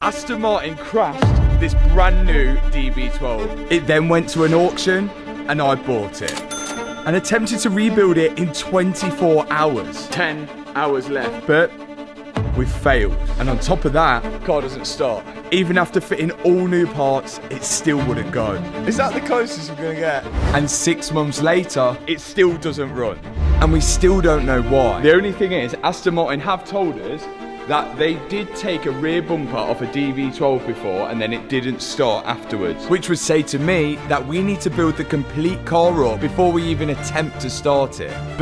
Aston Martin crashed this brand new DB12. It then went to an auction and I bought it and attempted to rebuild it in 24 hours. 10 hours left, but we failed. And on top of that, the car doesn't start. Even after fitting all new parts, it still wouldn't go. Is that the closest we're gonna get? And 6 months later, it still doesn't run. And we still don't know why. The only thing is, Aston Martin have told us that they did take a rear bumper off a DB12 before and then it didn't start afterwards. Which would say to me that we need to build the complete car up before we even attempt to start it. But